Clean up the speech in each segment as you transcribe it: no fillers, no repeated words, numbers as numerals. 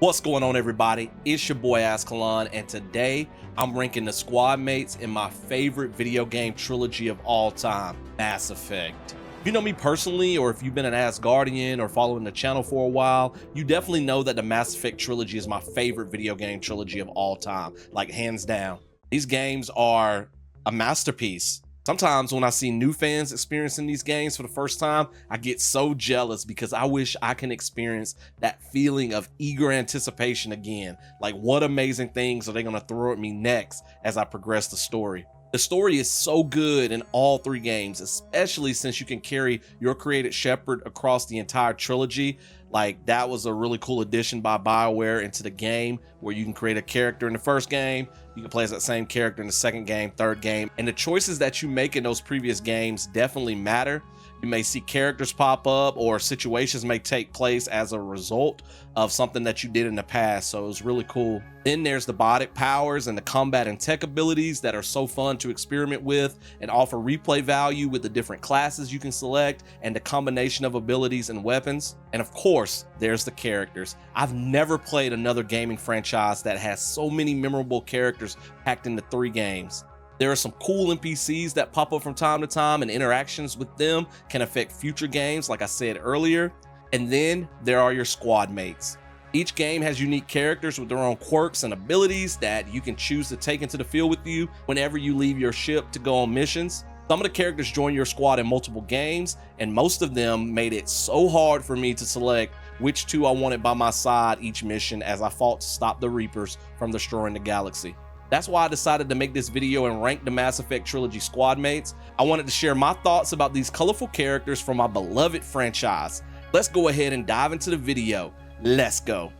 What's going on, everybody? It's your boy Azkhalon, and today I'm ranking the squad mates in my favorite video game trilogy of all time, Mass Effect. If you know me personally, or if you've been an Asgardian or following the channel for a while, you definitely know that the Mass Effect trilogy is my favorite video game trilogy of all time, like hands down. These games are a masterpiece. Sometimes when I see new fans experiencing these games for the first time, I get so jealous because I wish I can experience that feeling of eager anticipation again. Like, what amazing things are they going to throw at me next as I progress the story? The story is so good in all three games, especially since you can carry your created Shepard across the entire trilogy. Like, that was a really cool addition by BioWare into the game, where you can create a character in the first game, you can play as that same character in the second game, third game, and the choices that you make in those previous games definitely matter. You may see characters pop up or situations may take place as a result of something that you did in the past, so it was really cool. Then there's the biotic powers and the combat and tech abilities that are so fun to experiment with and offer replay value with the different classes you can select and the combination of abilities and weapons. And of course, there's the characters. I've never played another gaming franchise that has so many memorable characters packed into 3 games. There are some cool NPCs that pop up from time to time, and interactions with them can affect future games, like I said earlier. And then there are your squad mates. Each game has unique characters with their own quirks and abilities that you can choose to take into the field with you whenever you leave your ship to go on missions. Some of the characters join your squad in multiple games, and most of them made it so hard for me to select which 2 I wanted by my side each mission as I fought to stop the Reapers from destroying the galaxy. That's why I decided to make this video and rank the Mass Effect trilogy squad mates. I wanted to share my thoughts about these colorful characters from my beloved franchise. Let's go ahead and dive into the video. Let's go.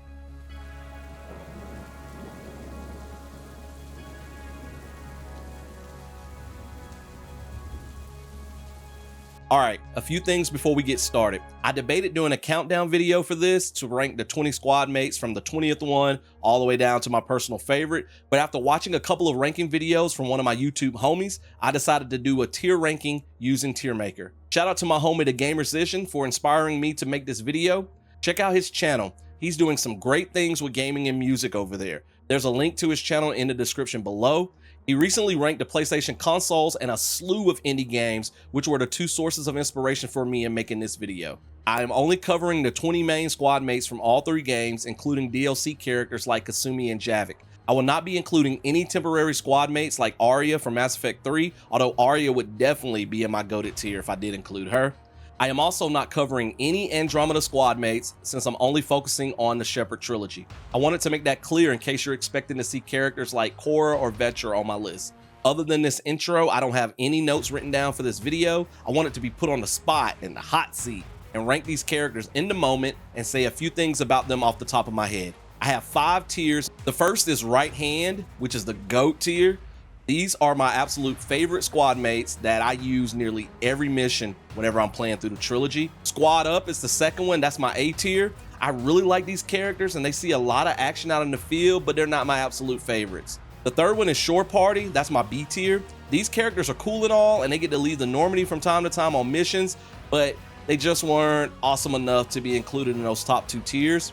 All right, a few things before we get started. I debated doing a countdown video for this to rank the 20 squad mates from the 20th one all the way down to my personal favorite, but after watching a couple of ranking videos from one of my YouTube homies, I decided to do a tier ranking using Tiermaker. Shout out to my homie the Gamersician for inspiring me to make this video. Check out his channel. He's doing some great things with gaming and music over there. There's a link to his channel in the description below. He recently ranked the PlayStation consoles and a slew of indie games, which were the 2 sources of inspiration for me in making this video. I am only covering the 20 main squad mates from all 3 games, including DLC characters like Kasumi and Javik. I will not be including any temporary squad mates like Aria from Mass Effect 3, although Aria would definitely be in my GOAT tier if I did include her. I am also not covering any Andromeda squad mates since I'm only focusing on the Shepard trilogy. I wanted to make that clear in case you're expecting to see characters like Cora or Vetra on my list. Other than this intro, I don't have any notes written down for this video. I want it to be put on the spot in the hot seat and rank these characters in the moment and say a few things about them off the top of my head. I have 5 tiers. The first is right hand, which is the GOAT tier. These are my absolute favorite squad mates that I use nearly every mission whenever I'm playing through the trilogy. Squad Up is the second one. That's my A tier. I really like these characters and they see a lot of action out in the field, but they're not my absolute favorites. The third one is Shore Party. That's my B tier. These characters are cool and all, and they get to leave the Normandy from time to time on missions, but they just weren't awesome enough to be included in those top 2 tiers.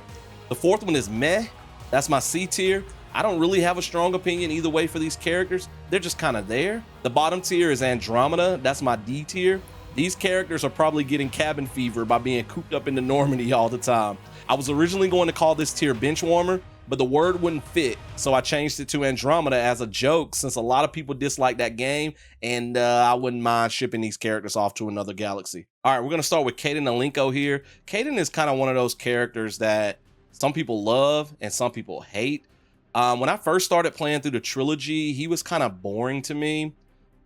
The fourth one is Meh. That's my C tier. I don't really have a strong opinion either way for these characters. They're just kind of there. The bottom tier is Andromeda. That's my D tier. These characters are probably getting cabin fever by being cooped up in the Normandy all the time. I was originally going to call this tier Benchwarmer, but the word wouldn't fit, so I changed it to Andromeda as a joke since a lot of people dislike that game, and I wouldn't mind shipping these characters off to another galaxy. All right, we're going to start with Kaiden Alenko here. Kaiden is kind of one of those characters that some people love and some people hate. When I first started playing through the trilogy, he was kind of boring to me.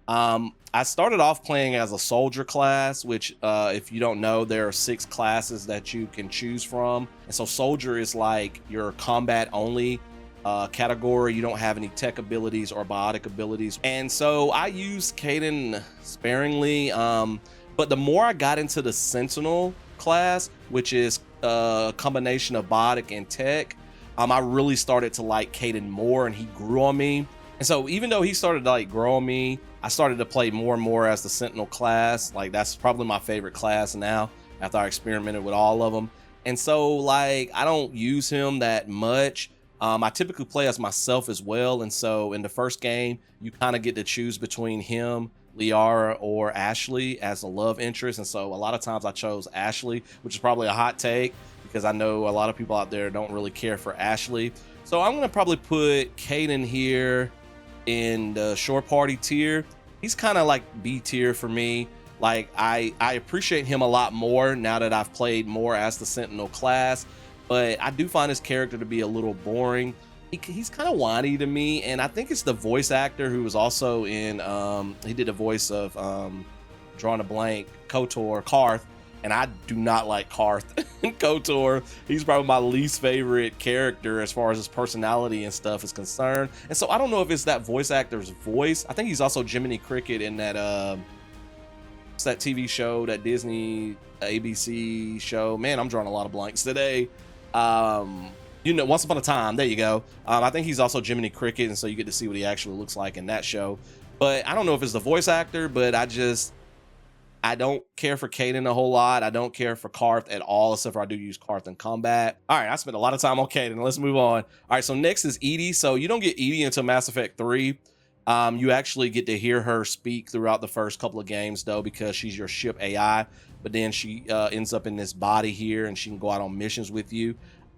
I started off playing as a soldier class, which if you don't know, there are 6 classes that you can choose from. And so soldier is like your combat only category. You don't have any tech abilities or biotic abilities. And so I used Kaiden sparingly. But the more I got into the Sentinel class, which is a combination of biotic and tech, I really started to like Kaiden more, and he grew on me. And so even though he started to like grow on me, I started to play more and more as the Sentinel class. Like, that's probably my favorite class now after I experimented with all of them. And so like I don't use him that much. I typically play as myself as well, and so in the first game you kind of get to choose between him, Liara, or Ashley as a love interest. And so a lot of times I chose Ashley, which is probably a hot take because I know a lot of people out there don't really care for Ashley. So I'm gonna probably put Kaiden here in the shore party tier. He's kind of like B tier for me. Like I appreciate him a lot more now that I've played more as the Sentinel class, but I do find his character to be a little boring. He's kind of whiny to me, and I think it's the voice actor who was also in he did the voice of drawing a blank, KOTOR, Karth, and I do not like Karth and KOTOR. He's probably my least favorite character as far as his personality and stuff is concerned. And so I don't know if it's that voice actor's voice. I think he's also Jiminy Cricket in that that TV show, that Disney ABC show. Man, I'm drawing a lot of blanks today. You know, Once Upon a Time, there you go. I think he's also Jiminy Cricket, and so you get to see what he actually looks like in that show. But I don't know if it's the voice actor, but I don't care for Kaiden a whole lot. I don't care for Karth at all, except for I do use Karth in combat. All right, I spent a lot of time on Kaiden. Let's move on. All right, so next is EDI. So you don't get EDI until Mass Effect 3. You actually get to hear her speak throughout the first couple of games, though, because she's your ship AI. But then she ends up in this body here, and she can go out on missions with you.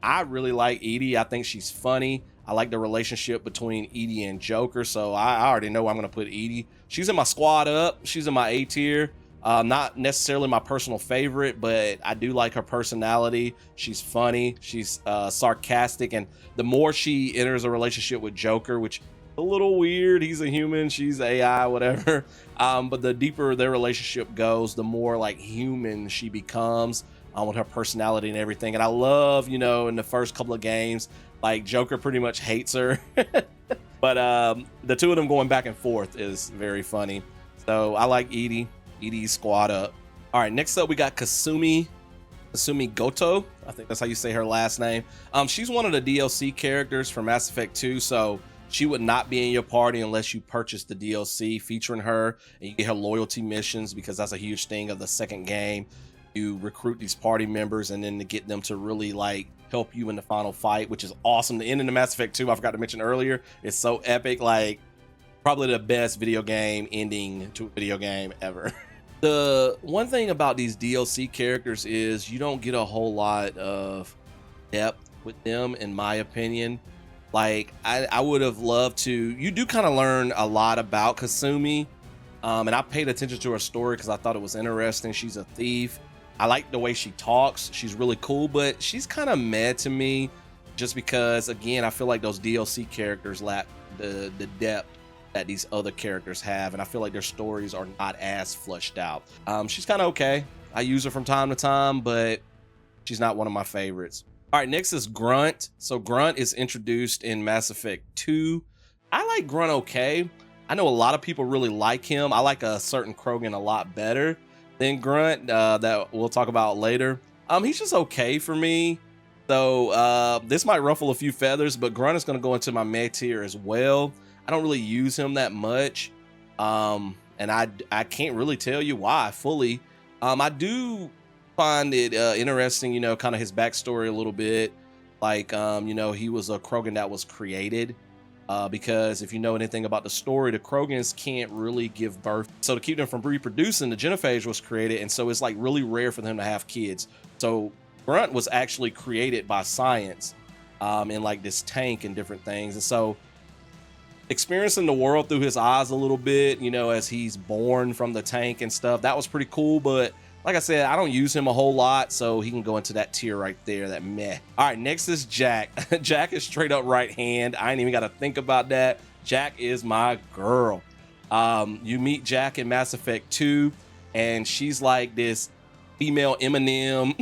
I really like EDI. I think she's funny. I like the relationship between EDI and Joker, so I already know I'm going to put EDI. She's in my squad up. She's in my A tier. Not necessarily my personal favorite, but I do like her personality. She's funny. She's sarcastic. And the more she enters a relationship with Joker, which is a little weird, he's a human, she's AI, whatever. But the deeper their relationship goes, the more like human she becomes with her personality and everything. And I love, you know, in the first couple of games, like Joker pretty much hates her. But the two of them going back and forth is very funny. So I like EDI. EDI squad up. All right, next up we got Kasumi Goto. I think that's how you say her last name. She's one of the DLC characters for Mass Effect 2, so she would not be in your party unless you purchase the DLC featuring her, and you get her loyalty missions, because that's a huge thing of the second game. You recruit these party members and then to get them to really like help you in the final fight, which is awesome. The end of the Mass Effect 2, I forgot to mention earlier, it's so epic. Like probably the best video game ending to a video game ever. The one thing about these DLC characters is you don't get a whole lot of depth with them, in my opinion. Like I would have loved to. You do kind of learn a lot about Kasumi, and I paid attention to her story because I thought it was interesting. She's a thief. I like the way she talks. She's really cool, but she's kind of mad to me, just because again I feel like those DLC characters lack the depth that these other characters have, and I feel like their stories are not as fleshed out. She's kind of okay. I use her from time to time, but she's not one of my favorites. All right, next is Grunt. So Grunt is introduced in Mass Effect 2. I like Grunt okay. I know a lot of people really like him. I like a certain Krogan a lot better than Grunt that we'll talk about later. He's just okay for me. So this might ruffle a few feathers, but Grunt is going to go into my meh tier as well. I don't really use him that much, and I can't really tell you why fully. I do find it interesting, you know, kind of his backstory a little bit. Like, you know, he was a Krogan that was created because if you know anything about the story, the Krogans can't really give birth. So to keep them from reproducing, the genophage was created, and so it's like really rare for them to have kids. So Grunt was actually created by science in like this tank and different things, and so experiencing the world through his eyes a little bit, you know, as he's born from the tank and stuff, that was pretty cool. But like I said, I don't use him a whole lot, so he can go into that tier right there, that meh. All right, next is Jack. Jack is straight up right hand. I ain't even got to think about that. Jack is my girl. You meet Jack in Mass Effect 2, and she's like this female Eminem,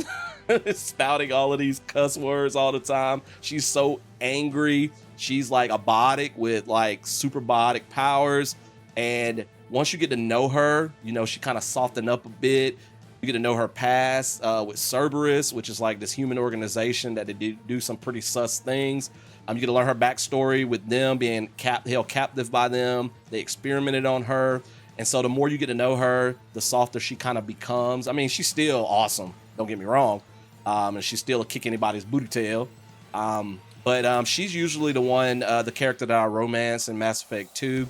spouting all of these cuss words all the time. She's so angry. She's like a biotic with like super biotic powers. And once you get to know her, you know, she kind of softened up a bit. You get to know her past with Cerberus, which is like this human organization that they do some pretty sus things. You get to learn her backstory with them being held captive by them. They experimented on her. And so the more you get to know her, the softer she kind of becomes. I mean, she's still awesome. Don't get me wrong. and she's still a kick anybody's booty tail. But she's usually the one, the character that I romance in Mass Effect 2.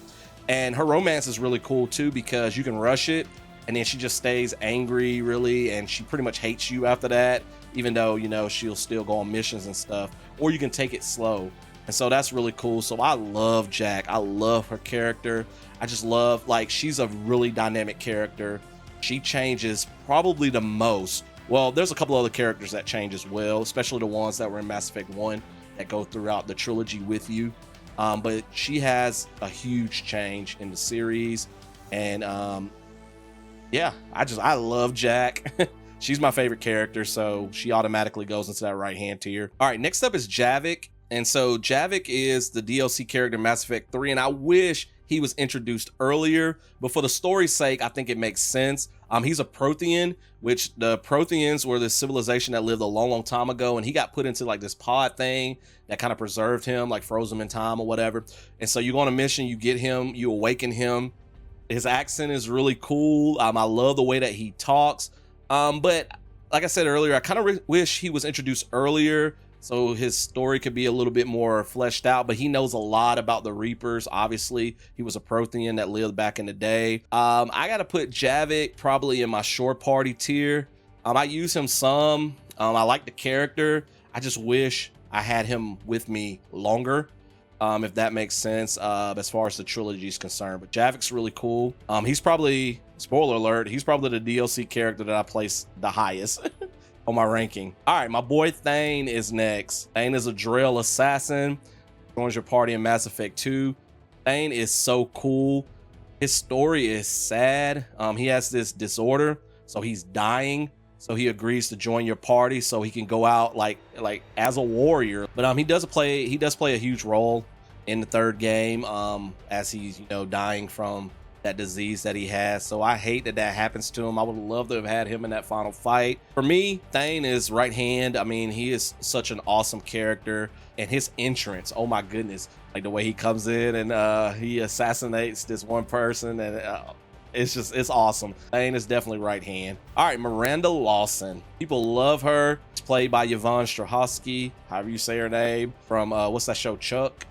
And her romance is really cool too, because you can rush it and then she just stays angry really, and she pretty much hates you after that, even though, you know, she'll still go on missions and stuff, or you can take it slow. And so that's really cool. So I love Jack. I love her character. I just love, like, she's a really dynamic character. She changes probably the most. Well, there's a couple other characters that change as well, especially the ones that were in Mass Effect 1 that go throughout the trilogy with you. But she has a huge change in the series. And yeah, I love Jack. She's my favorite character, so she automatically goes into that right-hand tier. All right, next up is Javik. And so Javik is the DLC character in Mass Effect 3, and I wish he was introduced earlier, but for the story's sake, I think it makes sense. He's a Prothean, which the Protheans were this civilization that lived a long, long time ago, and he got put into like this pod thing that kind of preserved him, like froze him in time or whatever. And so you go on a mission, you get him, you awaken him. His accent is really cool. I love the way that he talks. But like I said earlier, I kind of wish he was introduced earlier so his story could be a little bit more fleshed out, but he knows a lot about the Reapers. Obviously, he was a Prothean that lived back in the day. I got to put Javik probably in my shore party tier. I use him some. I like the character. I just wish I had him with me longer, if that makes sense, as far as the trilogy is concerned. But Javik's really cool. He's probably, spoiler alert, he's probably the DLC character that I place the highest on my ranking. All right, my boy Thane is next. Thane is a Drell assassin. Joins your party in Mass Effect 2. Thane is so cool. His story is sad. He has this disorder, so he's dying. So he agrees to join your party so he can go out like as a warrior. But he does play a huge role in the third game, as he's, you know, dying from that disease that he has. So I hate that happens to him. I would love to have had him in that final fight. For me, Thane is right hand. I mean, he is such an awesome character, and his entrance, oh my goodness, like the way he comes in and he assassinates this one person, and it's awesome. Thane is definitely right hand. All right, Miranda Lawson. People love her. It's played by Yvonne Strahovski, however you say her name, from what's that show, Chuck?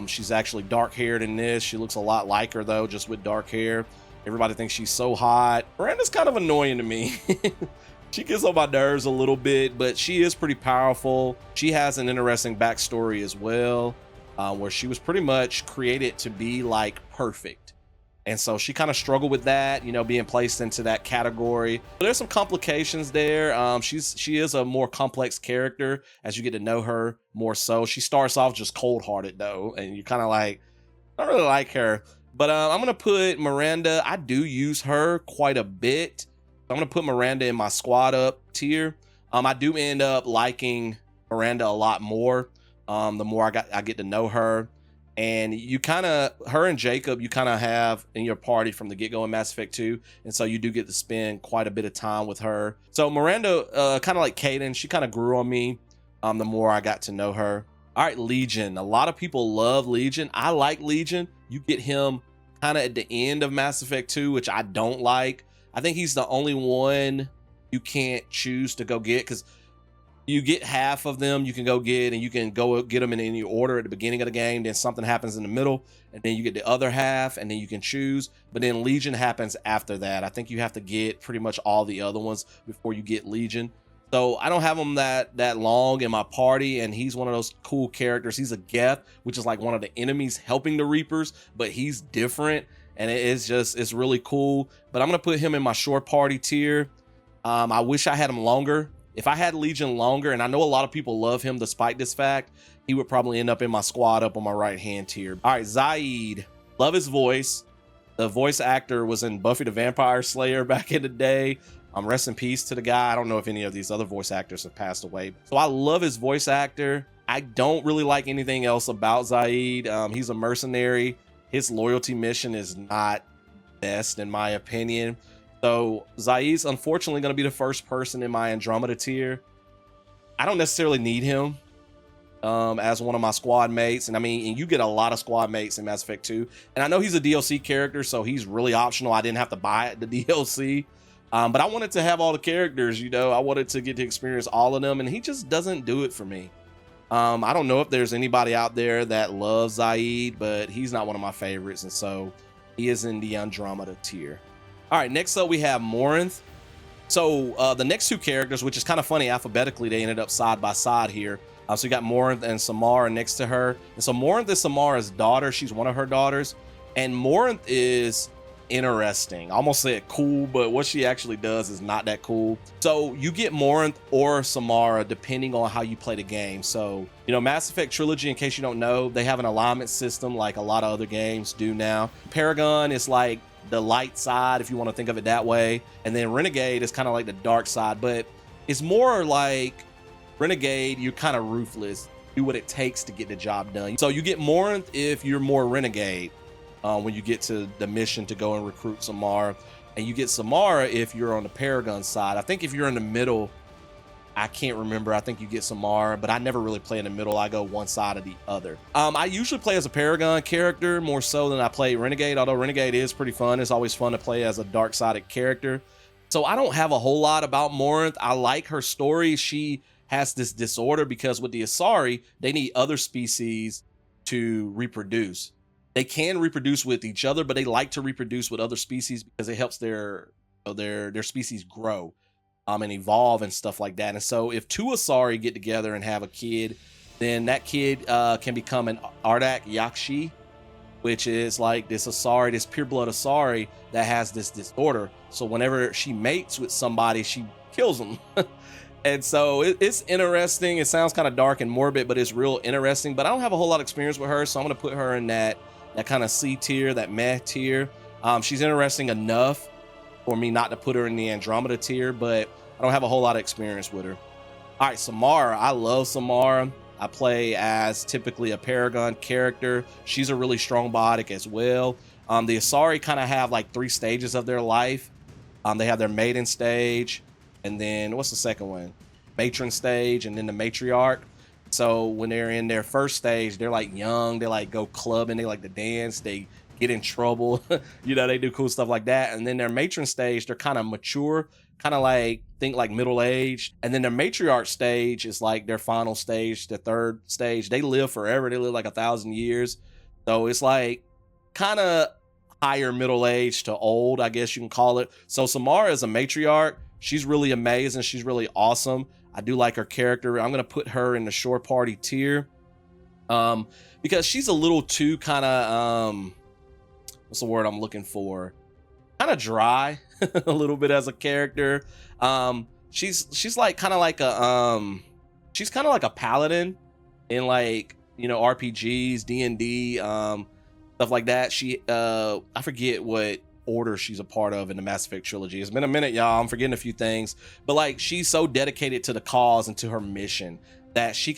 She's actually dark haired in this. She looks a lot like her though, just with dark hair. Everybody thinks she's so hot. Miranda's kind of annoying to me. She gets on my nerves a little bit, but she is pretty powerful. She has an interesting backstory as well, where she was pretty much created to be like perfect. And so she kind of struggled with that, you know, being placed into that category. But there's some complications there. She is a more complex character as you get to know her more so. She starts off just cold-hearted though, and you kind of like, I don't really like her. But I'm gonna put Miranda. I do use her quite a bit. I'm gonna put Miranda in my squad up tier. I do end up liking Miranda a lot more the more I get to know her. And you kind of, her and Jacob, you kind of have in your party from the get-go in Mass Effect 2. And so you do get to spend quite a bit of time with her. So Miranda, kind of like Kaiden, she kind of grew on me the more I got to know her. All right, Legion. A lot of people love Legion. I like Legion. You get him kind of at the end of Mass Effect 2, which I don't like. I think he's the only one you can't choose to go get, because you get half of them you can go get, and you can go get them in any order at the beginning of the game. Then something happens in the middle, and then you get the other half, and then you can choose. But then Legion happens after that. I think you have to get pretty much all the other ones before you get Legion. So I don't have him that long in my party, and he's one of those cool characters. He's a Geth, which is like one of the enemies helping the Reapers, but he's different, and it's really cool. But I'm gonna put him in my short party tier. I wish I had him longer. If I had Legion longer, and I know a lot of people love him despite this fact, he would probably end up in my squad up on my right hand tier. All right, Zaeed. Love his voice. The voice actor was in Buffy the Vampire Slayer back in the day. Rest in peace to the guy. I don't know if any of these other voice actors have passed away. So I love his voice actor. I don't really like anything else about Zaeed. He's a mercenary. His loyalty mission is not best in my opinion. So Zaeed's unfortunately going to be the first person in my Andromeda tier. I don't necessarily need him as one of my squad mates. And I mean, and you get a lot of squad mates in Mass Effect 2. And I know he's a DLC character, so he's really optional. I didn't have to buy the DLC. But I wanted to have all the characters, you know, I wanted to get to experience all of them, and he just doesn't do it for me. I don't know if there's anybody out there that loves Zaeed, but he's not one of my favorites, and so he is in the Andromeda tier. All right, next up we have Morinth. So the next two characters, which is kind of funny, alphabetically they ended up side by side here. So you got Morinth and Samara next to her. And so Morinth is Samara's daughter. She's one of her daughters. And Morinth is interesting. I almost said cool, but what she actually does is not that cool. So you get Morinth or Samara depending on how you play the game. So, you know, Mass Effect Trilogy, in case you don't know, they have an alignment system like a lot of other games do now. Paragon is like the light side, if you want to think of it that way. And then Renegade is kind of like the dark side, but it's more like Renegade, you're kind of ruthless, do what it takes to get the job done. So you get Morinth if you're more Renegade, when you get to the mission to go and recruit Samara, and you get Samara if you're on the Paragon side. I think if you're in the middle, I can't remember, I think you get Samara, but I never really play in the middle. I go one side or the other. I usually play as a Paragon character more so than I play Renegade, although Renegade is pretty fun. It's always fun to play as a dark-sided character. So I don't have a whole lot about Morinth. I like her story. She has this disorder because with the Asari, they need other species to reproduce. They can reproduce with each other, but they like to reproduce with other species because it helps their species grow and evolve and stuff like that. And so if two Asari get together and have a kid, then that kid can become an Ardak Yakshi, which is like this Asari, this pure blood Asari that has this disorder. So whenever she mates with somebody, she kills them. And so it's interesting. It sounds kind of dark and morbid, but it's real interesting. But I don't have a whole lot of experience with her, so I'm going to put her in that kind of C tier, that meh tier. She's interesting enough for me not to put her in the Andromeda tier, but I don't have a whole lot of experience with her. All right, Samara. I love Samara. I play as typically a Paragon character. She's a really strong biotic as well. The Asari kind of have like 3 stages of their life. They have their maiden stage, and then what's the second one? Matron stage, and then the matriarch. So when they're in their first stage, they're like young, they like go clubbing, they like to dance, they get in trouble, you know, they do cool stuff like that. And then their matron stage, they're kind of mature, kind of like, think like middle-aged. And then their matriarch stage is like their final stage, the third stage. They live forever, they live like 1,000 years. So it's like kind of higher middle-aged to old, I guess you can call it. So Samara is a matriarch. She's really amazing, she's really awesome. I do like her character. I'm going to put her in the shore party tier because she's a little too kind of, what's the word I'm looking for? Kind of dry a little bit as a character. She's like kind of like a, she's kind of like a paladin in like, you know, RPGs, D&D, stuff like that. She, I forget what order she's a part of in the Mass Effect trilogy. It's been a minute, y'all. I'm forgetting a few things, but like she's so dedicated to the cause and to her mission that she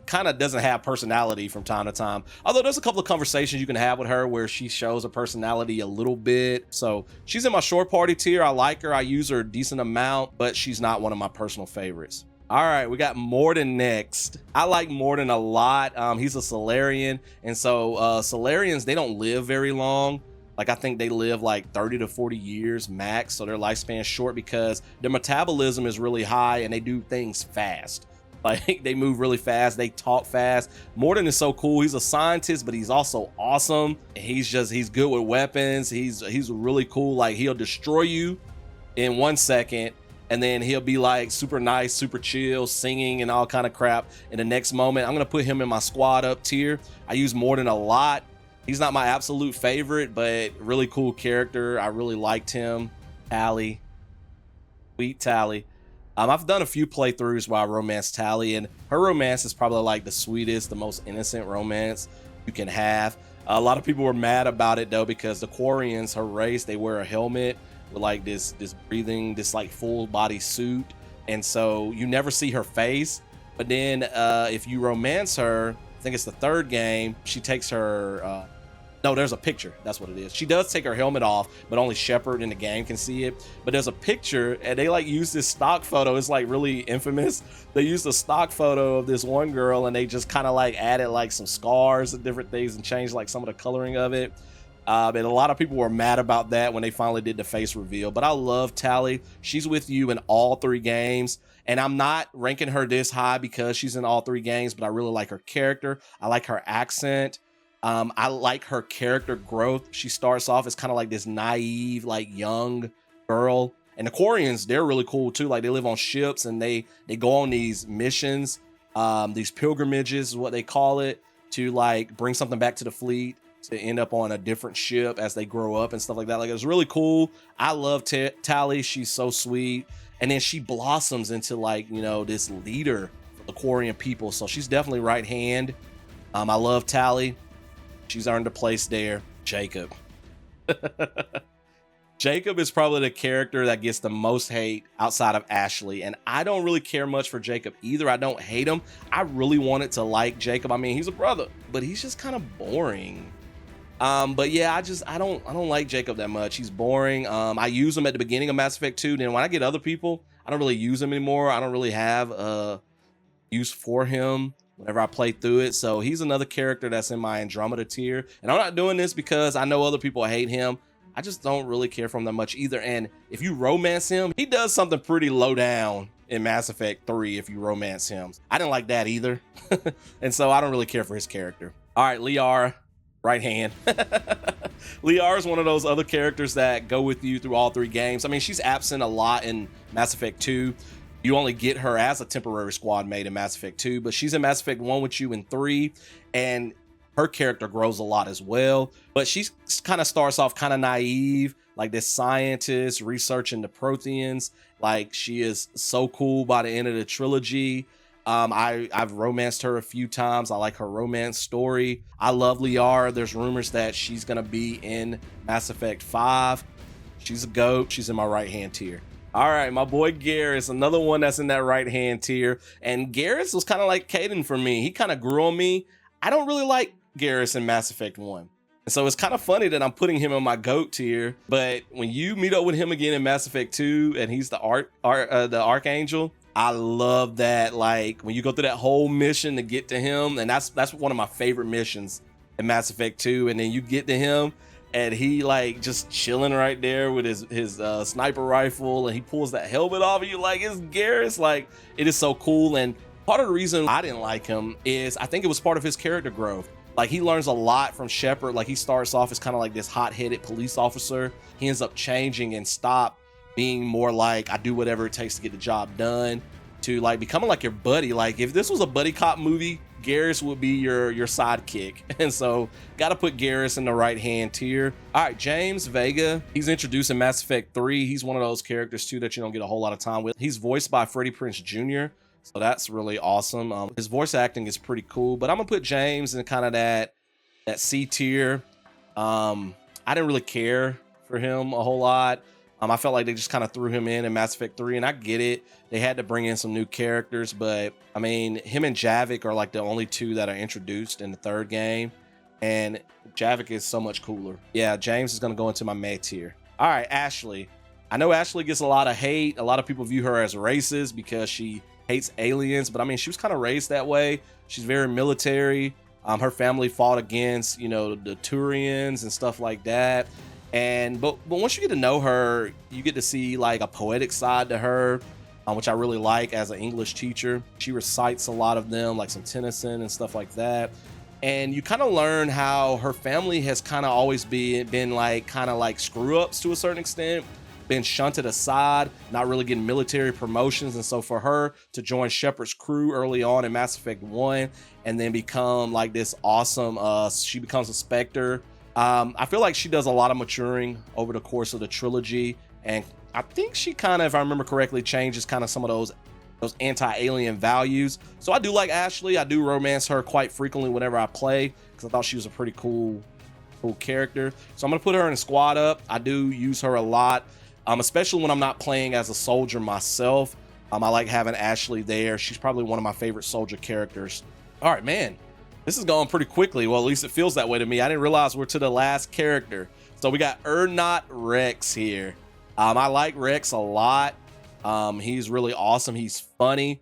kind of doesn't have personality from time to time. Although there's a couple of conversations you can have with her where she shows her personality a little bit. So she's in my short party tier. I like her. I use her a decent amount, but she's not one of my personal favorites. All right, we got Mordin next. I like Mordin a lot. He's a Solarian, and so Solarians, they don't live very long. Like I think they live like 30 to 40 years max, so their lifespan's short because their metabolism is really high and they do things fast. Like they move really fast, they talk fast. Mordin is so cool. He's a scientist, but he's also awesome. He's good with weapons. He's really cool. Like he'll destroy you in 1 second, and then he'll be like super nice, super chill, singing and all kind of crap. In the next moment, I'm gonna put him in my squad up tier. I use Mordin a lot. He's not my absolute favorite, but really cool character. I really liked him. Tali, sweet Tali. I've done a few playthroughs where I romance Tali, and her romance is probably like the sweetest, the most innocent romance you can have. A lot of people were mad about it though, because the Quarians, her race, they wear a helmet with like this breathing, this like full body suit, and so you never see her face. But then if you romance her, I think it's the third game, she takes her no, there's a picture. That's what it is. She does take her helmet off, but only Shepard in the game can see it. But there's a picture, and they like use this stock photo. It's like really infamous. They used a stock photo of this one girl, and they just kind of like added like some scars and different things and changed like some of the coloring of it. And a lot of people were mad about that when they finally did the face reveal. But I love Tali. She's with you in all 3 games. And I'm not ranking her this high because she's in all 3 games, but I really like her character. I like her accent. I like her character growth. She starts off as kind of like this naive, like young girl. And the Quarians, they're really cool too. Like they live on ships and they go on these missions, these pilgrimages is what they call it, to like bring something back to the fleet, to end up on a different ship as they grow up and stuff like that. Like it was really cool. I love Tali. She's so sweet. And then she blossoms into like, you know, this leader for the Quarian people. So she's definitely right hand. I love Tali. She's earned a place there. Jacob. Jacob is probably the character that gets the most hate outside of Ashley. And I don't really care much for Jacob either. I don't hate him. I really wanted to like Jacob. I mean, he's a brother, but he's just kind of boring. But yeah, I don't like Jacob that much. He's boring. I use him at the beginning of Mass Effect 2. Then when I get other people, I don't really use him anymore. I don't really have a use for him whenever I play through it. So he's another character that's in my Andromeda tier. And I'm not doing this because I know other people hate him. I just don't really care for him that much either. And if you romance him, he does something pretty low down in Mass Effect 3 if you romance him. I didn't like that either. And so I don't really care for his character. All right, Liara. Right hand. Liara is one of those other characters that go with you through all 3 games. I mean, she's absent a lot in Mass Effect 2. You only get her as a temporary squad mate in Mass Effect 2, but she's in Mass Effect 1 with you in 3, and her character grows a lot as well. But she kind of starts off kind of naive, like this scientist researching the Protheans. Like she is so cool by the end of the trilogy. I've romanced her a few times. I like her romance story. I love Liara. There's rumors that she's gonna be in Mass Effect 5. She's a GOAT. She's in my right hand tier. All right, my boy Garrus, another one that's in that right hand tier. And Garrus was kind of like Kaiden for me. He kind of grew on me. I don't really like Garrus in Mass Effect 1. And so it's kind of funny that I'm putting him in my GOAT tier. But when you meet up with him again in Mass Effect 2 and he's the the Archangel, I love that. Like when you go through that whole mission to get to him, and that's one of my favorite missions in Mass Effect 2. And then you get to him and he like just chilling right there with his sniper rifle, and he pulls that helmet off of you like it's Garrus. Like it is so cool. And part of the reason I didn't like him is I think it was part of his character growth. Like he learns a lot from Shepard. Like he starts off as kind of like this hot-headed police officer. He ends up changing and stop being more like I do whatever it takes to get the job done, to like becoming like your buddy. Like if this was a buddy cop movie, Garrus would be your sidekick. And so got to put Garrus in the right hand tier. All right, James Vega. He's introduced in Mass Effect 3. He's one of those characters too that you don't get a whole lot of time with. He's voiced by Freddie Prinze Jr. So that's really awesome. His voice acting is pretty cool, but I'm gonna put James in kind of that C tier. I didn't really care for him a whole lot. I felt like they just kind of threw him in Mass Effect 3, and I get it. They had to bring in some new characters, but I mean, him and Javik are like the only 2 that are introduced in the 3rd game, and Javik is so much cooler. Yeah, James is gonna go into my May tier. All right, Ashley. I know Ashley gets a lot of hate. A lot of people view her as racist because she hates aliens, but I mean, she was kind of raised that way. She's very military. Her family fought against, you know, the Turians and stuff like that. And but once you get to know her, you get to see like a poetic side to her, which I really like as an English teacher. She recites a lot of them, like some Tennyson and stuff like that. And you kind of learn how her family has kind of always been like kind of like screw ups to a certain extent, been shunted aside, not really getting military promotions. And so for her to join Shepard's crew early on in Mass Effect 1 and then become like this awesome, she becomes a Spectre. I feel like she does a lot of maturing over the course of the trilogy. And I think she kind of, if I remember correctly, changes kind of some of those anti-alien values. So I do like Ashley. I do romance her quite frequently whenever I play because I thought she was a pretty cool character. So I'm going to put her in Squad Up. I do use her a lot. Especially when I'm not playing as a soldier myself. I like having Ashley there. She's probably one of my favorite soldier characters. All right, man, this is going pretty quickly. Well, at least it feels that way to me. I didn't realize we're to the last character. So we got Urdnot Wrex here. I like Wrex a lot. He's really awesome. He's funny.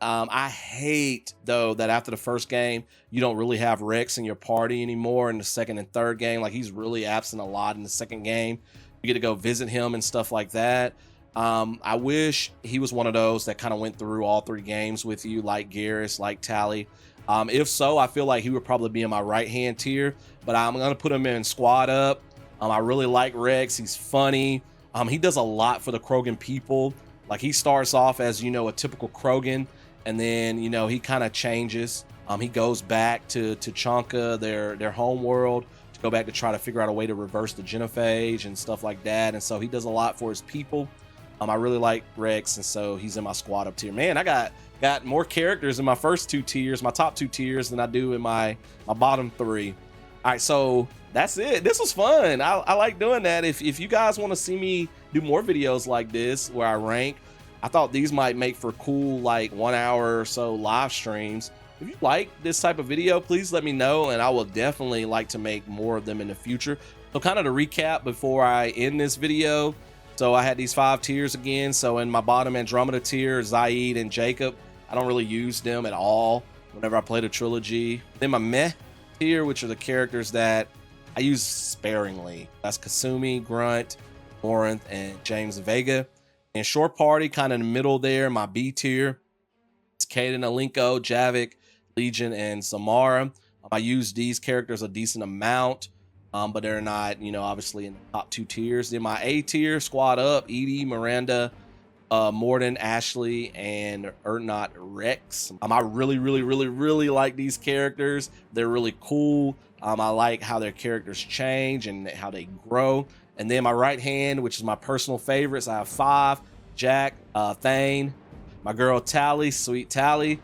I hate though that after the first game, you don't really have Wrex in your party anymore in the second and third game. Like he's really absent a lot in the second game. You get to go visit him and stuff like that. I wish he was one of those that kind of went through all 3 games with you, like Garrus, like Tali. If so, I feel like he would probably be in my right-hand tier, but I'm gonna put him in squad up. I really like Wrex. He's funny. He does a lot for the Krogan people. Like he starts off as, you know, a typical Krogan, and then, you know, he kind of changes. He goes back to Chanka, their home world, to go back to try to figure out a way to reverse the genophage and stuff like that. And so he does a lot for his people. I really like Wrex, and so he's in my squad up tier. Man, I got more characters in my first 2 tiers, my top 2 tiers, than I do in my bottom 3. All right, so that's it. This was fun. I like doing that. If you guys want to see me do more videos like this where I rank, I thought these might make for cool, like 1 hour or so live streams. If you like this type of video, please let me know, and I will definitely like to make more of them in the future. So kind of to recap before I end this video, so I had these 5 tiers again. So in my bottom Andromeda tier, Zaeed and Jacob, I don't really use them at all whenever I play the trilogy. Then my meh tier, which are the characters that I use sparingly. That's Kasumi, Grunt, Morinth, and James Vega. And short party, kind of in the middle there, my B tier. It's Kaiden Alenko, Javik, Legion, and Samara. I use these characters a decent amount. But they're not, you know, obviously in the top 2 tiers. In my A tier, squad up, Edie, Miranda, Mordin, Ashley, and Urdnot Wrex. I really like these characters. They're really cool. I like how their characters change and how they grow. And then my right hand, which is my personal favorites, I have 5. Jack, Thane, my girl Tali, sweet Tali,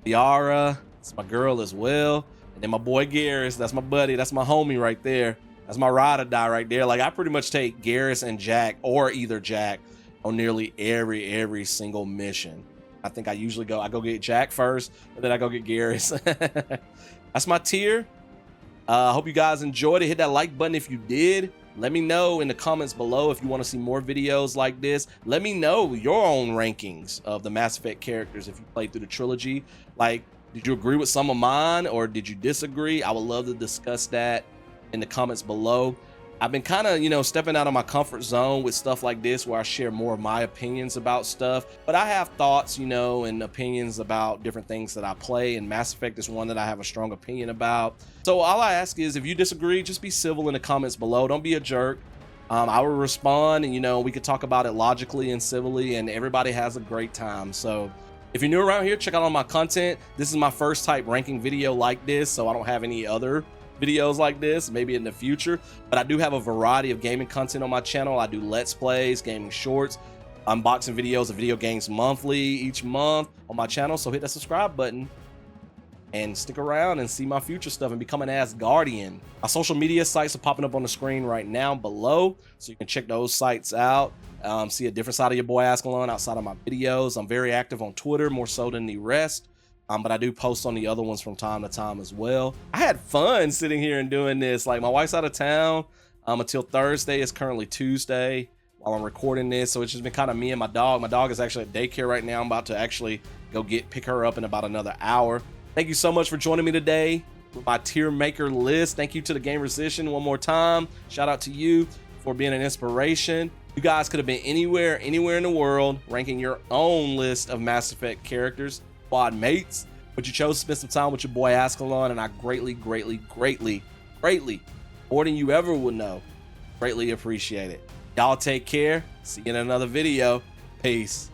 Liara, it's my girl as well. And then my boy Garrus, that's my buddy, that's my homie right there. That's my ride or die right there. Like I pretty much take Garrus and Jack, or either Jack, on nearly every single mission. I think I go get Jack first, and then I go get Garrus. That's my tier. I hope you guys enjoyed it. Hit that like button if you did. Let me know in the comments below if you want to see more videos like this. Let me know your own rankings of the Mass Effect characters if you played through the trilogy. Like, did you agree with some of mine, or did you disagree? I would love to discuss that in the comments below. I've been kind of, you know, stepping out of my comfort zone with stuff like this where I share more of my opinions about stuff, but I have thoughts, you know, and opinions about different things that I play, and Mass Effect is one that I have a strong opinion about. So all I ask is, if you disagree, just be civil in the comments below. Don't be a jerk. I will respond, and, you know, we could talk about it logically and civilly, and everybody has a great time. So if you're new around here, check out all my content. This is my first type ranking video like this, so I don't have any other videos like this, maybe in the future, but I do have a variety of gaming content on my channel. I do Let's Plays, gaming shorts, unboxing videos of video games monthly each month on my channel. So hit that subscribe button and stick around and see my future stuff and become an Asgardian. My social media sites are popping up on the screen right now below, so you can check those sites out. See a different side of your boy Azkhalon outside of my videos. I'm very active on Twitter, more so than the rest. But I do post on the other ones from time to time as well. I had fun sitting here and doing this. Like, my wife's out of town until Thursday. It's currently Tuesday while I'm recording this, so it's just been kind of me and my dog. My dog is actually at daycare right now. I'm about to actually go pick her up in about another hour. Thank you so much for joining me today with my tier maker list. Thank you to the Gamersician one more time. Shout out to you for being an inspiration. You guys could have been anywhere in the world ranking your own list of Mass Effect characters, Squadmates, but you chose to spend some time with your boy Azkhalon, and I greatly, more than you ever would know, greatly appreciate it. Y'all take care. See you in another video. Peace.